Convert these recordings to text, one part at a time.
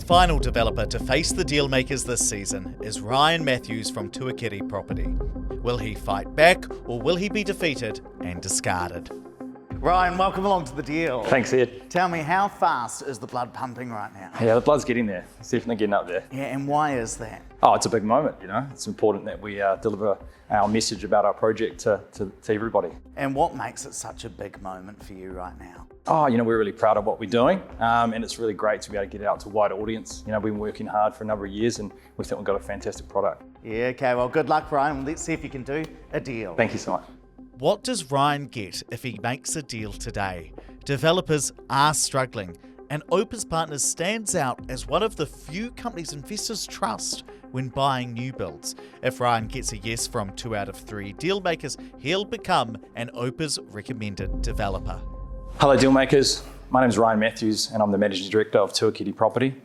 final developer to face the dealmakers this season is Ryan Matthews from Tuakiri Property. Will he fight back or will he be defeated and discarded? Ryan, welcome along to the deal. Thanks, Ed. Tell me, how fast is the blood pumping right now? Yeah, the blood's getting there. It's definitely getting up there. Yeah, and why is that? Oh, it's a big moment, you know. It's important that we deliver our message about our project to everybody. And what makes it such a big moment for you right now? Oh, you know, we're really proud of what we're doing, and it's really great to be able to get it out to a wider audience. You know, we've been working hard for a number of years, and we think we've got a fantastic product. Yeah, okay, well, good luck, Ryan. Let's see if you can do a deal. Thank you so much. What does Ryan get if he makes a deal today? Developers are struggling, and Opus Partners stands out as one of the few companies investors trust when buying new builds. If Ryan gets a yes from 2 out of 3 deal makers, he'll become an Opus recommended developer. Hello, deal makers. My name is Ryan Matthews, and I'm the Managing Director of Tuakiri Property.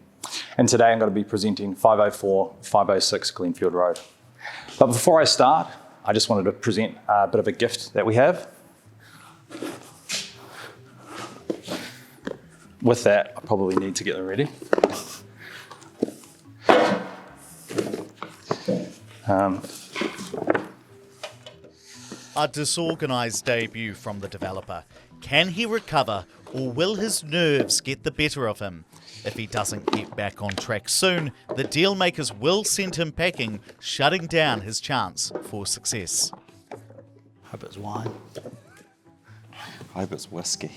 And today I'm going to be presenting 504-506 Glenfield Road. But before I start, I just wanted to present a bit of a gift that we have. With that, I probably need to get them ready. A disorganised debut from the developer. Can he recover, or will his nerves get the better of him? If he doesn't get back on track soon, the deal makers will send him packing, shutting down his chance for success. Hope it's wine. Hope it's whiskey.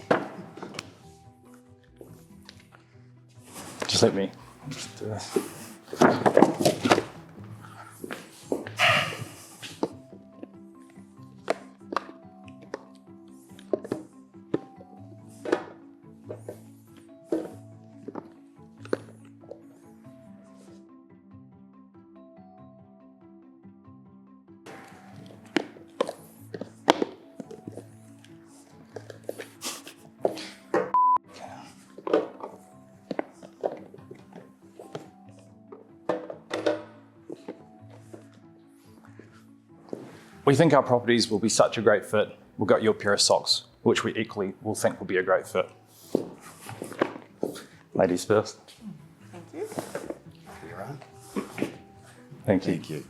Just let me do this. We think our properties will be such a great fit. We've got your pair of socks, which we equally will think will be a great fit. Ladies first. Thank you. You're on. Thank you. Thank you.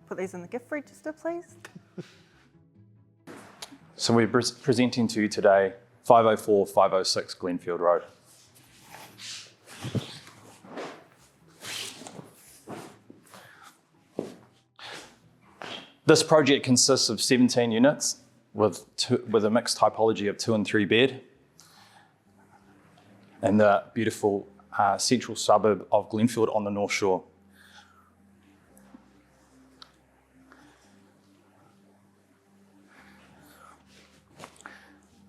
Put these in the gift register, please. So we're presenting to you today 504-506 Glenfield Road. This project consists of 17 units with a mixed typology of 2 and 3 bed in the beautiful central suburb of Glenfield on the North Shore.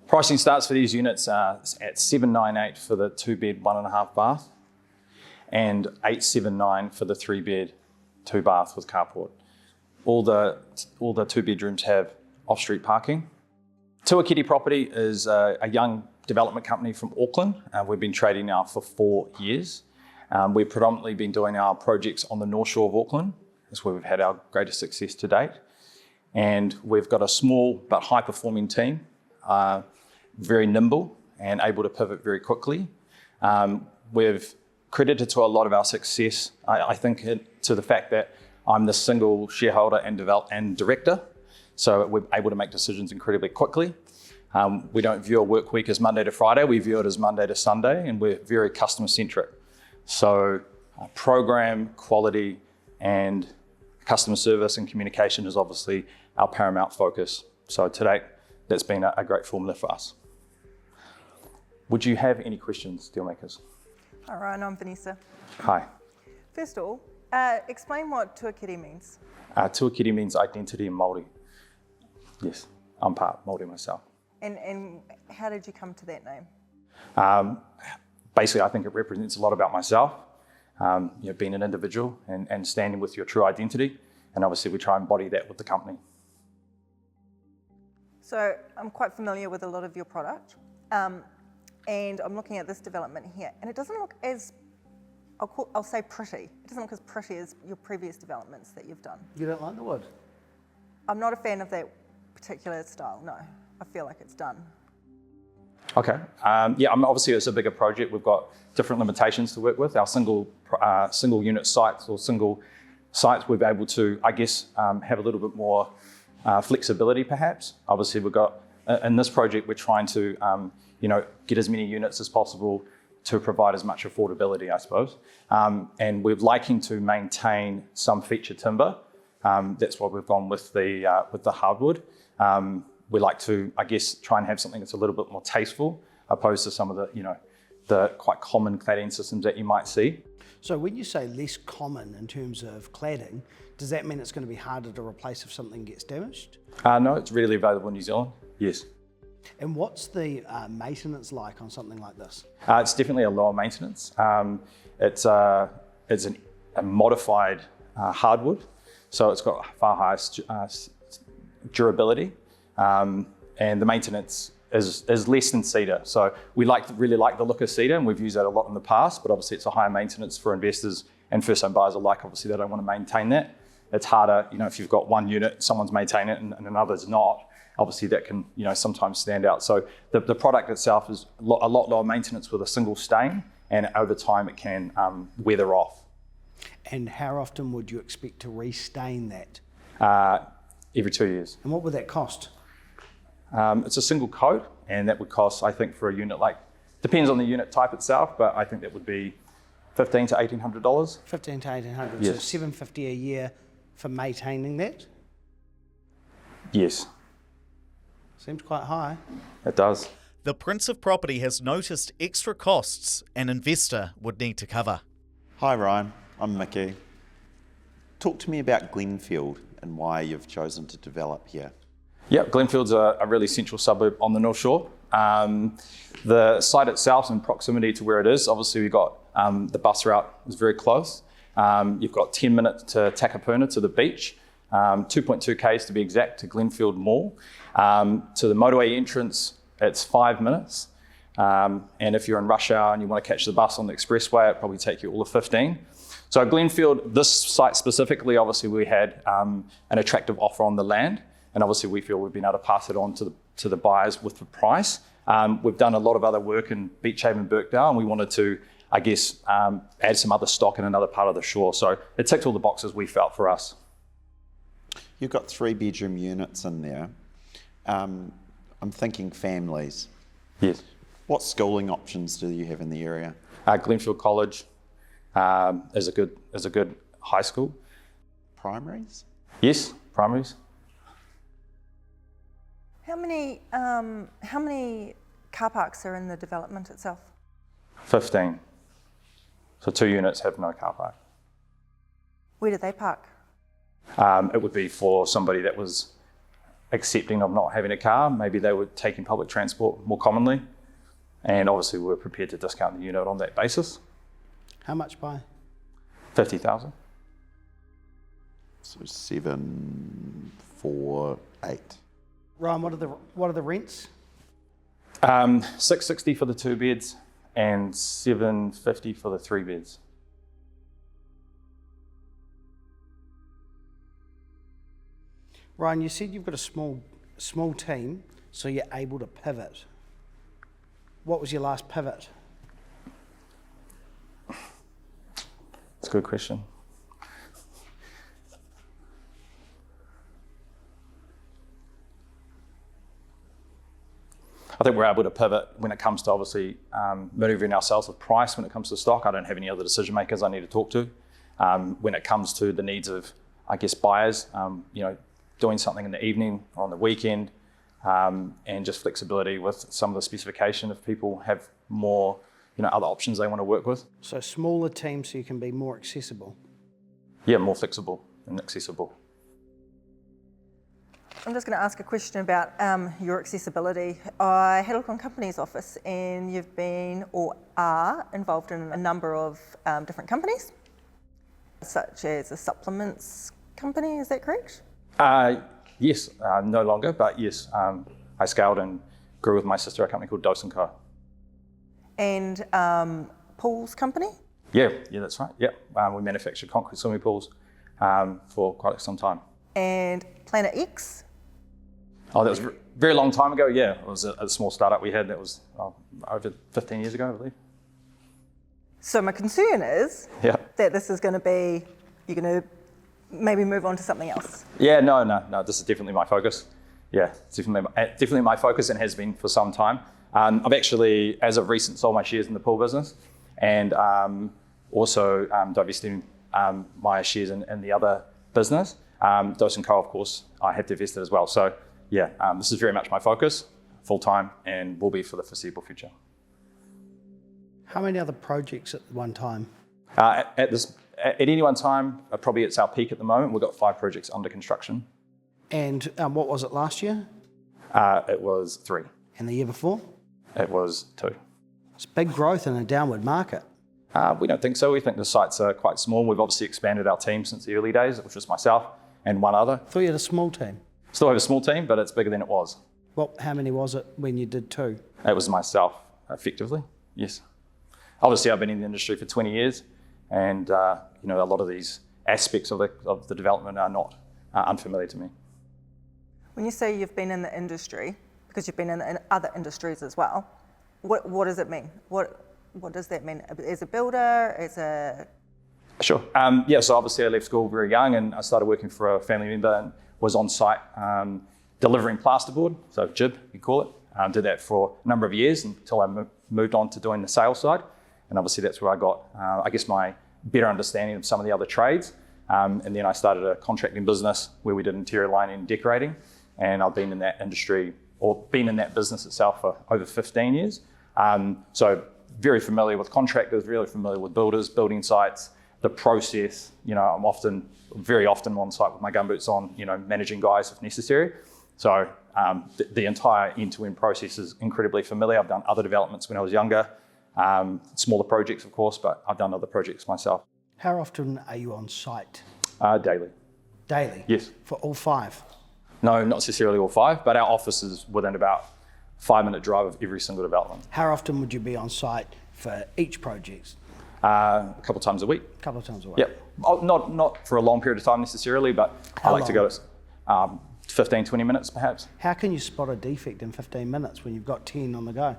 Pricing starts for these units at $798 for the 2 bed, 1.5 bath and $879 for the 3 bed, 2 bath with carport. All the 2 bedrooms have off-street parking. Tuakiri Property is a young development company from Auckland. We've been trading now for 4 years. We've predominantly been doing our projects on the North Shore of Auckland. That's where we've had our greatest success to date. And we've got a small but high-performing team, very nimble and able to pivot very quickly. We've credited to a lot of our success, I think, to the fact that I'm the single shareholder and director, so we're able to make decisions incredibly quickly. We don't view a work week as Monday to Friday, we view it as Monday to Sunday, and we're very customer centric. So program, quality, and customer service and communication is obviously our paramount focus. So to date, that's been a great formula for us. Would you have any questions, dealmakers? All right, I'm Vanessa. Hi. First of all, explain what Tuakiri means. Tuakiri means identity in Māori. Yes, I'm part Māori myself. And how did you come to that name? Basically, I think it represents a lot about myself, being an individual and standing with your true identity. And obviously, we try and embody that with the company. So I'm quite familiar with a lot of your product. And I'm looking at this development here, and it doesn't look as, I'll say pretty. It doesn't look as pretty as your previous developments that you've done. You don't like the wood? I'm not a fan of that particular style, no. I feel like it's done. Okay. Yeah, obviously it's a bigger project. We've got different limitations to work with. Our single unit sites or single sites, we're able to, I guess, have a little bit more flexibility perhaps. Obviously we've got, in this project, we're trying to, get as many units as possible to provide as much affordability, I suppose. And we're liking to maintain some feature timber. That's why we've gone with the hardwood. We like to, I guess, try and have something that's a little bit more tasteful, opposed to some of the quite common cladding systems that you might see. So when you say less common in terms of cladding, does that mean it's going to be harder to replace if something gets damaged? No, it's readily available in New Zealand, yes. And what's the maintenance like on something like this? It's definitely a lower maintenance. It's a modified hardwood, so it's got far higher durability, and the maintenance is less than cedar. So we really like the look of cedar, and we've used that a lot in the past, but obviously it's a higher maintenance for investors and first-time buyers alike. Obviously they don't want to maintain that. It's harder, if you've got one unit, someone's maintaining it and another's not. Obviously that can, sometimes stand out. So the product itself is a lot lower maintenance with a single stain, and over time it can weather off. And how often would you expect to restain that? Every 2 years. And what would that cost? It's a single coat, and that would cost, I think, for a unit depends on the unit type itself, but I think that would be $1,500 to $1,800. $1,500 to $1,800, yes. So $750 a year for maintaining that? Yes. Seems quite high. It does. The Prince of Property has noticed extra costs an investor would need to cover. Hi Ryan, I'm Mickey. Talk to me about Glenfield and why you've chosen to develop here. Yeah, Glenfield's a really central suburb on the North Shore. The site itself, in proximity to where it is, obviously we've got the bus route is very close. You've got 10 minutes to Takapuna to the beach, 2.2 k's to be exact to Glenfield Mall. To the motorway entrance, it's 5 minutes. And if you're in rush hour and you want to catch the bus on the expressway, it'll probably take you all of 15. So Glenfield, this site specifically, obviously we had an attractive offer on the land, and obviously we feel we've been able to pass it on to the buyers with the price. We've done a lot of other work in Beach Haven, Birkdale, and we wanted to, I guess, add some other stock in another part of the shore. So it ticked all the boxes we felt for us. You've got 3-bedroom units in there. I'm thinking families. Yes. What schooling options do you have in the area? Glenfield College is a good high school. Primaries? Yes, primaries. How many car parks are in the development itself? 15. So 2 units have no car park. Where do they park? It would be for somebody that was accepting of not having a car. Maybe they were taking public transport more commonly. And obviously we're prepared to discount the unit on that basis. How much by? 50,000. So 7, 4, 8. Ryan, what are the rents? 660 for the 2 beds and 750 for the 3 beds. Ryan, you said you've got a small team, so you're able to pivot. What was your last pivot? That's a good question. I think we're able to pivot when it comes to obviously maneuvering ourselves with price. When it comes to stock, I don't have any other decision makers I need to talk to. When it comes to the needs of, I guess, buyers, doing something in the evening or on the weekend, and just flexibility with some of the specification if people have more, other options they want to work with. So smaller teams so you can be more accessible. Yeah, more flexible and accessible. I'm just going to ask a question about your accessibility. I had a look on Companies Office, and you've been or are involved in a number of different companies, such as a supplements company, is that correct? Yes, no longer, but yes, I scaled and grew with my sister, a company called Dose & Co. And pools company? Yeah, that's right. Yeah, we manufacture concrete swimming pools for quite some time. And Planet X? Oh, that very long time ago, yeah. It was a small startup we had that was over 15 years ago, I believe. So my concern is Yeah. that this is going to be, you're going to maybe move on to something else. Yeah, no, this is definitely my focus. Yeah, it's definitely my focus and has been for some time. I've actually, as of recent, sold my shares in the pool business and also divesting my shares in the other business. Dose & Co, of course, I have divested as well. So yeah, this is very much my focus, full time, and will be for the foreseeable future. How many other projects at one time? At any one time, probably it's our peak at the moment. We've got 5 projects under construction. And what was it last year? It was 3. And the year before? It was 2. It's big growth in a downward market. We don't think so. We think the sites are quite small. We've obviously expanded our team since the early days. It was just myself and one other. I thought you had a small team. Still have a small team, but it's bigger than it was. Well, how many was it when you did 2? It was myself, effectively, yes. Obviously, I've been in the industry for 20 years, and a lot of these aspects of the development are not unfamiliar to me. When you say you've been in the industry, because you've been in other industries as well, what does it mean? What does that mean? As a builder, as a... Sure. So obviously I left school very young and I started working for a family member and was on site delivering plasterboard, so jib, you call it. Did that for a number of years until I moved on to doing the sales side. And obviously that's where I got, my better understanding of some of the other trades. And then I started a contracting business where we did interior lighting and decorating. And I've been in that industry, or been in that business itself for over 15 years. So very familiar with contractors, really familiar with builders, building sites, the process. I'm very often on site with my gumboots on, managing guys if necessary. So the entire end-to-end process is incredibly familiar. I've done other developments when I was younger, smaller projects, of course, but I've done other projects myself. How often are you on site? Daily. Daily? Yes. For all 5? No, not necessarily all 5, but our office is within about 5-minute drive of every single development. How often would you be on site for each project? A couple of times a week. A couple of times a week? Yep. Not for a long period of time necessarily, but I like to go to 15, 20 minutes perhaps. How can you spot a defect in 15 minutes when you've got 10 on the go?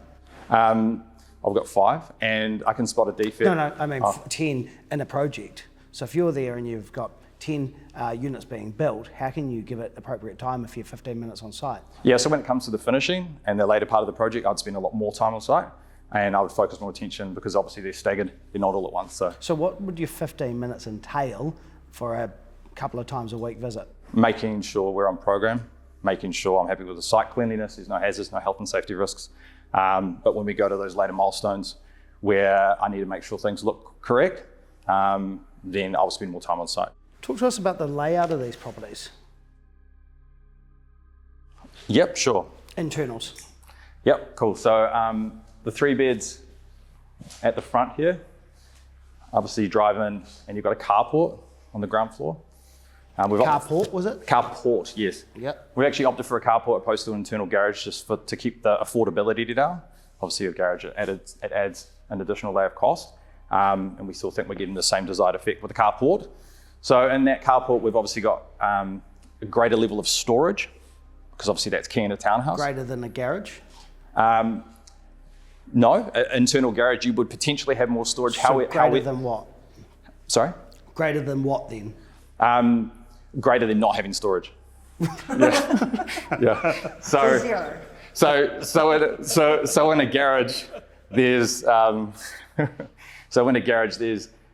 I've got 5 and I can spot a defect. No, I mean 10 in a project. So if you're there and you've got 10 units being built, how can you give it appropriate time if you're 15 minutes on site? Yeah, so when it comes to the finishing and the later part of the project, I'd spend a lot more time on site and I would focus more attention because obviously they're staggered, they're not all at once. So what would your 15 minutes entail for a couple of times a week visit? Making sure we're on program, making sure I'm happy with the site cleanliness, there's no hazards, no health and safety risks. But when we go to those later milestones where I need to make sure things look correct, then I'll spend more time on site. Talk to us about the layout of these properties. Yep, sure. Internals. Yep, cool. So the 3 beds at the front here, obviously you drive in and you've got a carport on the ground floor. Carport, was it? Carport, yes. Yep. We actually opted for a carport opposed to an internal garage just to keep the affordability down. Obviously, a garage it adds an additional layer of cost, and we still think we're getting the same desired effect with the carport. So in that carport, we've obviously got a greater level of storage, because obviously that's key in a townhouse. Greater than a garage? No, an internal garage, you would potentially have more storage. So greater than what? Sorry? Greater than what then? Greater than not having storage. Yeah. So Zero. So in a garage, there's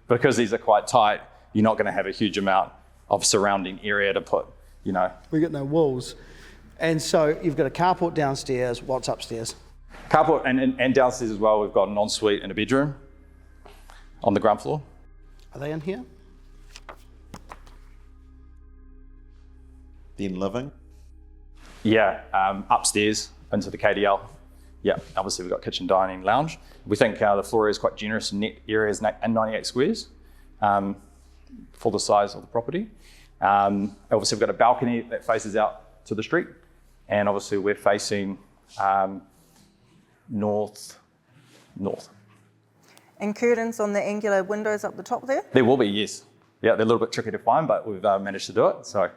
because these are quite tight, you're not going to have a huge amount of surrounding area to put, We got no walls. And so you've got a carport downstairs. What's upstairs? Carport and downstairs as well, we've got an ensuite and a bedroom on the ground floor. Are they in here? Then living? Yeah, upstairs into the KDL. Yeah, obviously we've got kitchen, dining, lounge. We think the floor area is quite generous. Net area is 98 squares for the size of the property. Obviously we've got a balcony that faces out to the street, and obviously we're facing north. And curtains on the angular windows up the top there? There will be, yes. Yeah, they're a little bit tricky to find, but we've managed to do it. So,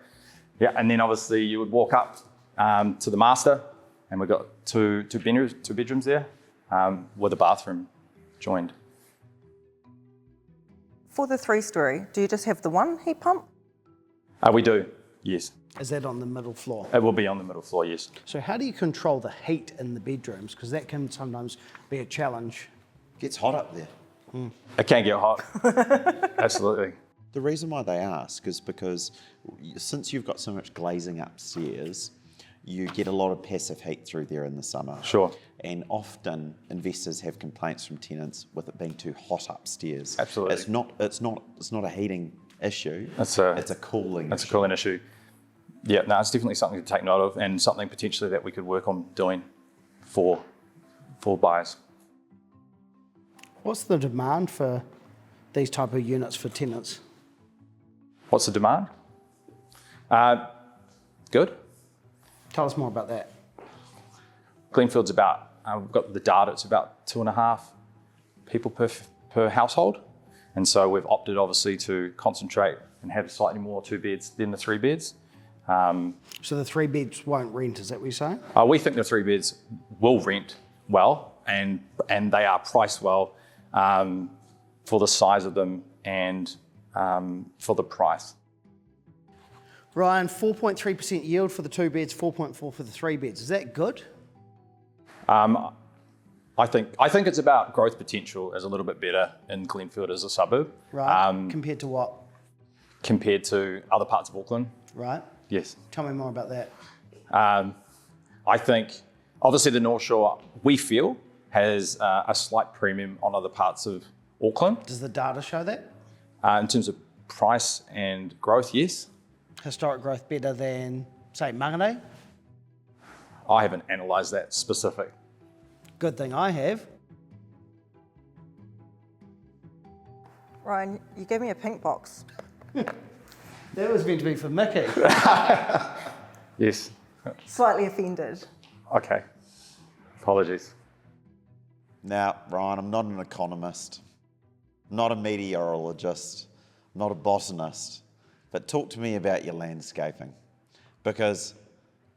yeah, and then obviously you would walk up to the master and we've got two bedrooms there with a bathroom joined. For the 3-story, do you just have the one heat pump? We do, yes. Is that on the middle floor? It will be on the middle floor, yes. So how do you control the heat in the bedrooms? Because that can sometimes be a challenge. Gets hot up there. It can get hot, absolutely. The reason why they ask is because since you've got so much glazing upstairs, you get a lot of passive heat through there in the summer. Sure. And often investors have complaints from tenants with it being too hot upstairs. Absolutely. It's not a heating issue. It's a cooling It's issue. a cooling issue. Yeah, no, it's definitely something to take note of, and something potentially that we could work on doing for buyers. What's the demand for these type of units for tenants? What's the demand? Good. Tell us more about that. Glenfield's about, we've got the data, it's about 2.5 people per household. And so we've opted obviously to concentrate and have slightly more 2 beds than the 3 beds. So the 3 beds won't rent, is that what you're saying? We think the 3 beds will rent well, and they are priced well for the size of them and for the price. Ryan, 4.3% yield for the 2 beds, 4.4 for the 3 beds. Is that good? I think it's about growth potential is a little bit better in Glenfield as a suburb. Right. Compared to what? Compared to other parts of Auckland. Right. Yes. Tell me more about that. I think obviously the North Shore, we feel, has a slight premium on other parts of Auckland. Does the data show that? In terms of price and growth, yes. Historic growth better than, say, Mangere? I haven't analysed that specific. Good thing I have. Ryan, you gave me a pink box. That was meant to be for Mickey. Yes. Slightly offended. Okay. Apologies. Now, Ryan, I'm not an economist, not a meteorologist, not a botanist, but talk to me about your landscaping. Because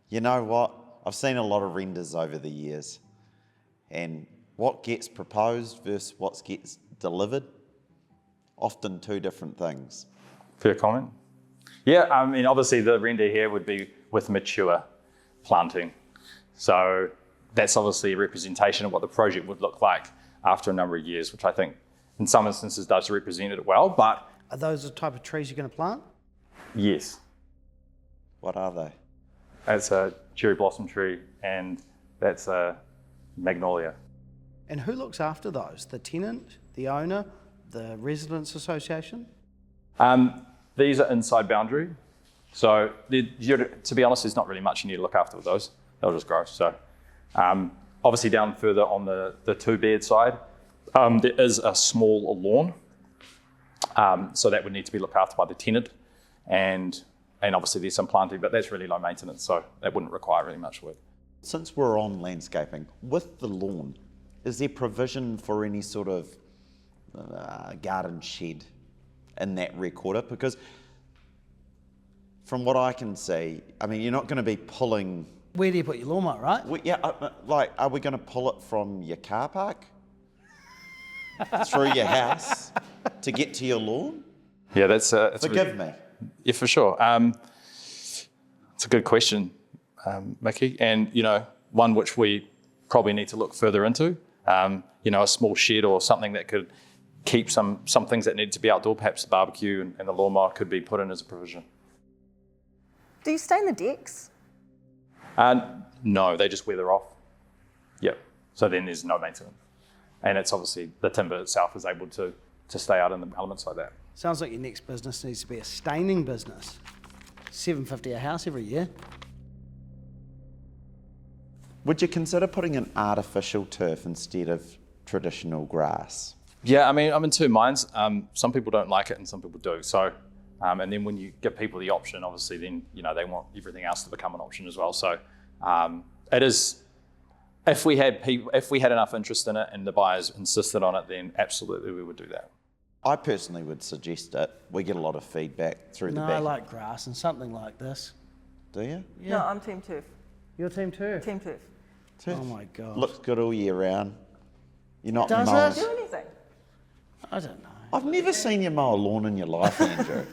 you know what? I've seen a lot of renders over the years, and what gets proposed versus what gets delivered, often 2 different things. Fair comment. Yeah, I mean, obviously the render here would be with mature planting. So that's obviously a representation of what the project would look like after a number of years, which I think in some instances does represent it well, but... Are those the type of trees you're going to plant? Yes. What are they? That's a cherry blossom tree and that's a magnolia. And who looks after those? The tenant, the owner, the residents association? These are inside boundary. So to be honest, there's not really much you need to look after with those. They'll just grow. So obviously down further on the 2-bed side, there is a small lawn. So that would need to be looked after by the tenant. And obviously there's some planting, but that's really low maintenance. So that wouldn't require really much work. Since we're on landscaping, with the lawn, is there provision for any sort of garden shed in that recorder? Because from what I can see, I mean, you're not going to be pulling... Where do you put your lawnmower, right? Are we going to pull it from your car park through your house to get to your lawn? Yeah, that's... Forgive me. Yeah, for sure. It's a good question, Mickey, and one which we probably need to look further into. A small shed or something that could keep some things that need to be outdoor, perhaps the barbecue and the lawnmower could be put in as a provision. Do you stain the decks? No, they just weather off. Yep. So then there's no maintenance, and it's obviously the timber itself is able to stay out in the elements like that. Sounds like your next business needs to be a staining business. $750 a house every year. Would you consider putting in artificial turf instead of traditional grass? Yeah, I mean, I'm in 2 minds. Some people don't like it and some people do. So, and then when you give people the option, obviously then, they want everything else to become an option as well. So it is, if we had enough interest in it and the buyers insisted on it, then absolutely we would do that. I personally would suggest it. We get a lot of feedback through the No, back. I like grass and something like this. Do you? Yeah. No, I'm team turf. Your team too? Team turf. Oh my God. Looks good all year round. You're not Does mowing. it? Do anything. I don't know. I've never seen you mow a lawn in your life, Andrew.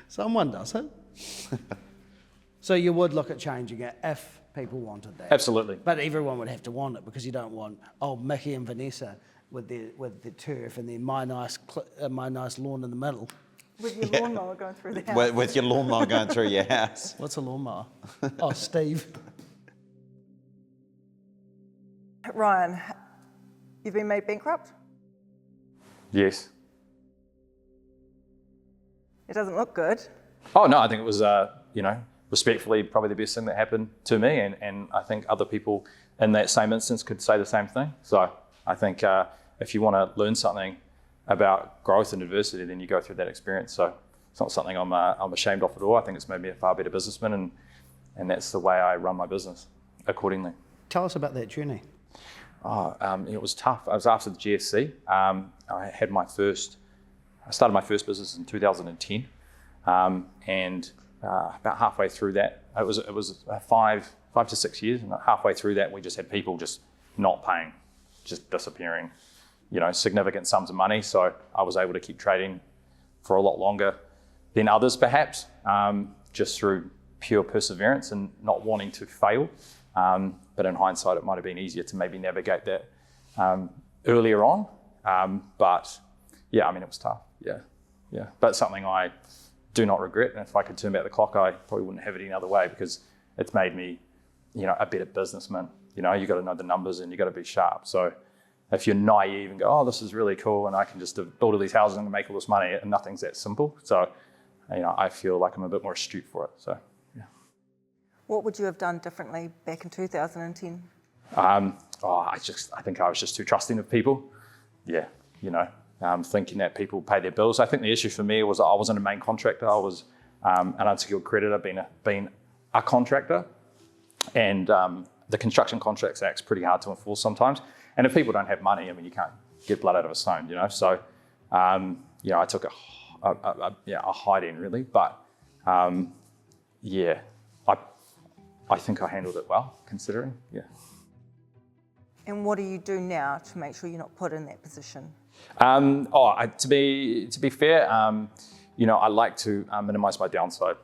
Someone does it. So you would look at changing it if people wanted that. Absolutely. But everyone would have to want it because you don't want Mickey and Vanessa with the turf and then my nice lawn in the middle. With your lawnmower going through the house. with your lawnmower going through your house. What's a lawnmower? Oh, Steve. Ryan, you've been made bankrupt? Yes. It doesn't look good. Oh no, I think it was, respectfully, probably the best thing that happened to me, and I think other people in that same instance could say the same thing. So I think if you want to learn something about growth and adversity, then you go through that experience. So it's not something I'm ashamed of at all. I think it's made me a far better businessman, and that's the way I run my business accordingly. Tell us about that journey. It was tough. It was after the GFC. I started my first business in 2010, and about halfway through that, it was 5 to 6 years, and halfway through that, we just had people just not paying, just disappearing, significant sums of money. So I was able to keep trading for a lot longer than others, perhaps, just through pure perseverance and not wanting to fail. But in hindsight, it might have been easier to maybe navigate that earlier on. But yeah, it was tough. Yeah. But something I do not regret. And if I could turn back the clock, I probably wouldn't have it any other way, because it's made me, a better businessman. You got to know the numbers and you got to be sharp. So if you're naive and go, oh, this is really cool and I can just build all these houses and make all this money, and nothing's that simple. So, I feel like I'm a bit more astute for it. So, yeah. What would you have done differently back in 2010? I think I was just too trusting of people. Yeah, thinking that people pay their bills. I think the issue for me was I wasn't a main contractor. I was an unsecured creditor, being a contractor, and the Construction Contracts Act's pretty hard to enforce sometimes. And if people don't have money, you can't get blood out of a stone, So, I took a hiding really, but I think I handled it well, considering. Yeah. And what do you do now to make sure you're not put in that position? To be fair, I like to minimise my downside.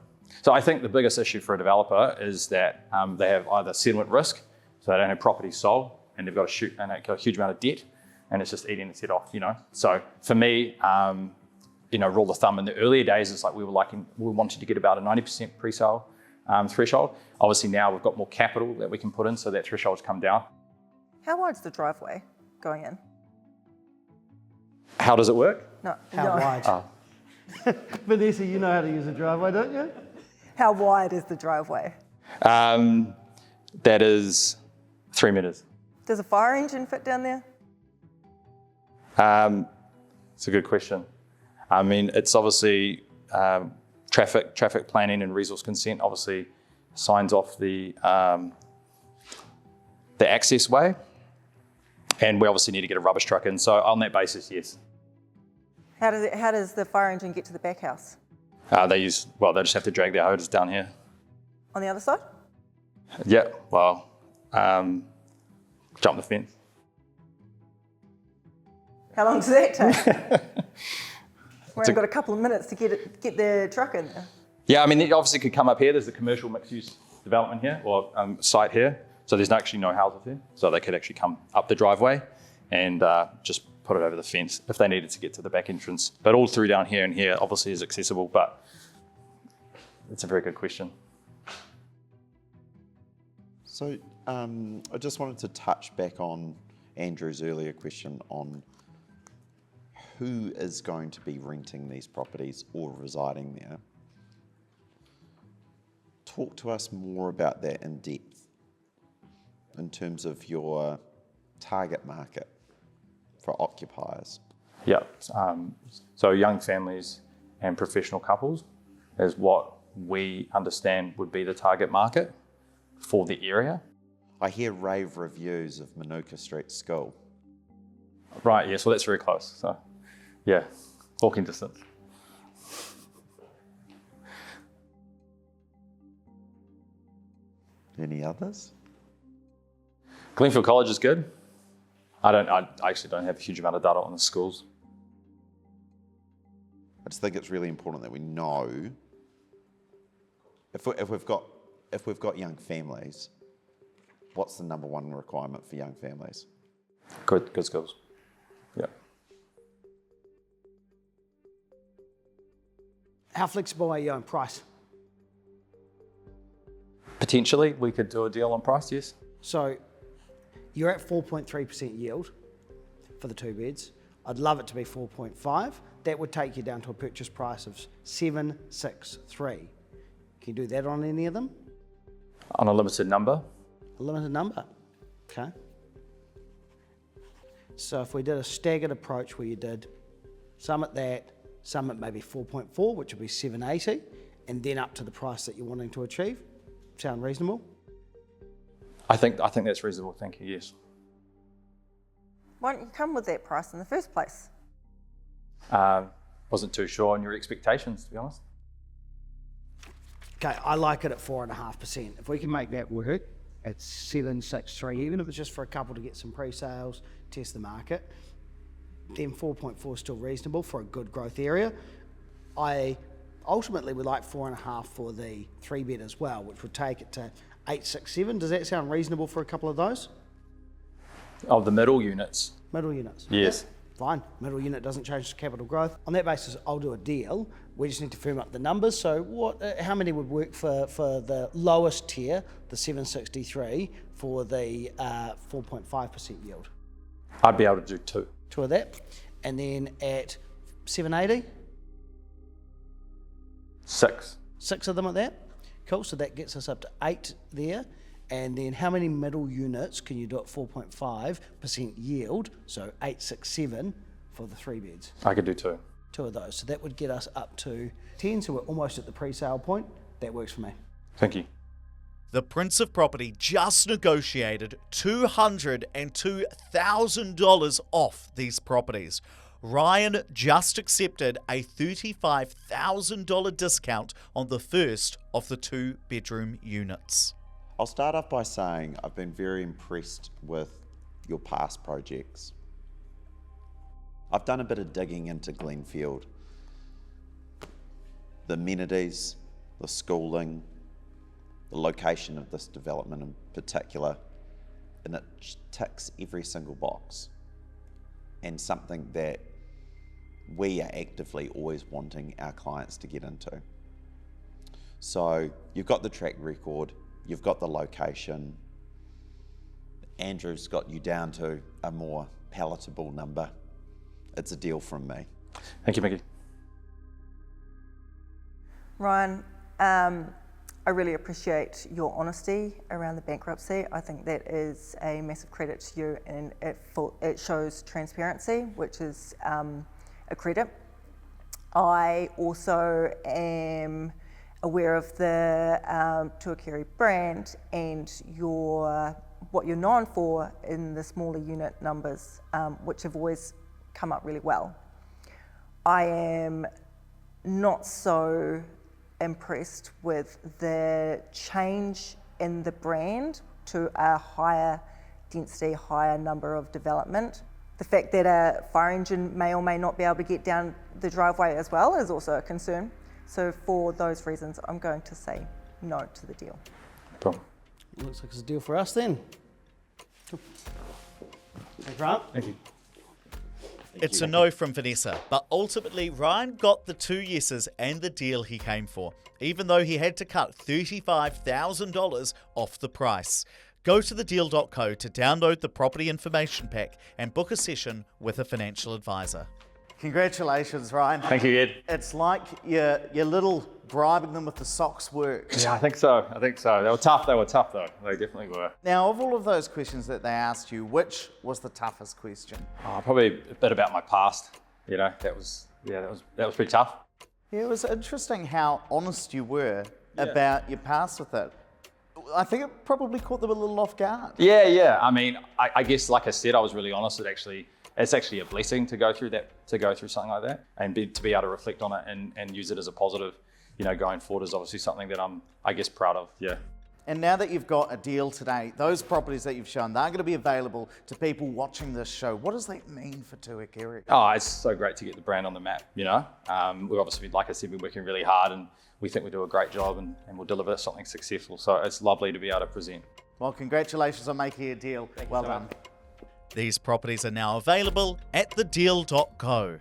So I think the biggest issue for a developer is that they have either settlement risk, so they don't have property sold, and they've got a huge amount of debt, and it's just eating its head off. So for me, rule of thumb in the earlier days, it's like we wanted to get about a 90% pre-sale threshold. Obviously now we've got more capital that we can put in, so that threshold's come down. How wide's the driveway going in? How does it work? No. How wide? Vanessa, you know how to use a driveway, don't you? How wide is the driveway? That is 3 meters. Does a fire engine fit down there? It's a good question. It's obviously traffic planning and resource consent obviously signs off the access way, and we obviously need to get a rubbish truck in. So on that basis, yes. How does the fire engine get to the back house? They just have to drag their hoses down here. On the other side? Yeah, jump the fence. How long does that take? We've only got a couple of minutes to get the truck in there. Yeah, it obviously could come up here. There's the commercial mixed-use development here, or site here. So there's actually no houses here. So they could actually come up the driveway and just put it over the fence if they needed to get to the back entrance. But all through down here and here obviously is accessible, but it's a very good question. So I just wanted to touch back on Andrew's earlier question on who is going to be renting these properties or residing there. Talk to us more about that in depth in terms of your target market for occupiers. Yeah, so young families and professional couples is what we understand would be the target market for the area. I hear rave reviews of Manuka Street School. Right, yes, well that's very close. So yeah, walking distance. Any others? Glenfield College is good. I actually don't have a huge amount of data on the schools. I just think it's really important that we know if we've got young families, what's the number one requirement for young families? Good schools. Yeah. How flexible are you on price? Potentially, we could do a deal on price, yes. So you're at 4.3% yield for the 2 beds. I'd love it to be 4.5. That would take you down to a purchase price of 763. Can you do that on any of them? On a limited number? A limited number. Okay. So if we did a staggered approach where you did some at that, some at maybe 4.4, which would be 780, and then up to the price that you're wanting to achieve, sound reasonable? I think that's reasonable, thank you, yes. Why don't you come with that price in the first place? Wasn't too sure on your expectations, to be honest. Okay, I like it at 4.5%. If we can make that work at 763, even if it's just for a couple to get some pre-sales, test the market, then 4.4 is still reasonable for a good growth area. I ultimately would like 4.5 for the 3-bed as well, which would take it to 867. Does that sound reasonable for a couple of those? Of the middle units? Middle units? Yes. Fine, middle unit doesn't change capital growth. On that basis, I'll do a deal. We just need to firm up the numbers. So how many would work for the lowest tier, the 763, for the 4.5% yield? I'd be able to do 2. 2 of that. And then at 780? 6. 6 of them at that. Cool, so that gets us up to 8 there. And then how many middle units can you do at 4.5% yield? So 867 for the 3 beds. I could do 2. 2 of those. So that would get us up to 10. So we're almost at the pre-sale point. That works for me. Thank you. The Prince of Property just negotiated $202,000 off these properties. Ryan just accepted a $35,000 discount on the first of the 2-bedroom units. I'll start off by saying I've been very impressed with your past projects. I've done a bit of digging into Glenfield. The amenities, the schooling, the location of this development in particular, and it ticks every single box. And something that we are actively always wanting our clients to get into. So you've got the track record, you've got the location. Andrew's got you down to a more palatable number. It's a deal from me. Thank you, Mickey. Ryan, I really appreciate your honesty around the bankruptcy. I think that is a massive credit to you, and it shows transparency, which is a credit. I also am aware of the Tuakiri brand and what you're known for in the smaller unit numbers, which have always come up really well. I am not so impressed with the change in the brand to a higher density, higher number of development. The fact that a fire engine may or may not be able to get down the driveway as well is also a concern. So for those reasons, I'm going to say no to the deal. Problem. Looks like it's a deal for us then. Thanks, Ryan. Thank you. It's a no from Vanessa, but ultimately Ryan got the 2 yeses and the deal he came for, even though he had to cut $35,000 off the price. Go to thedeal.co to download the property information pack and book a session with a financial advisor. Congratulations, Ryan. Thank you, Ed. It's like your little bribing them with the socks work. Yeah, I think so. They were tough though. They definitely were. Now, of all of those questions that they asked you, which was the toughest question? Probably a bit about my past. You know, that was pretty tough. Yeah, it was interesting how honest you were about your past with it. I think it probably caught them a little off guard. Yeah. I mean, I guess, like I said, I was really honest. It's actually a blessing to go through something like that, and to be able to reflect on it and use it as a positive, you know, going forward is obviously something that I'm, I guess, proud of. Yeah. And now that you've got a deal today, those properties that you've shown, they're going to be available to people watching this show. What does that mean for Tuakiri? Oh, it's so great to get the brand on the map, you know. We've obviously, like I said, been working really hard and we think we do a great job and we'll deliver something successful. So it's lovely to be able to present. Well, congratulations on making a deal. Well so done. much. These properties are now available at thedeal.co.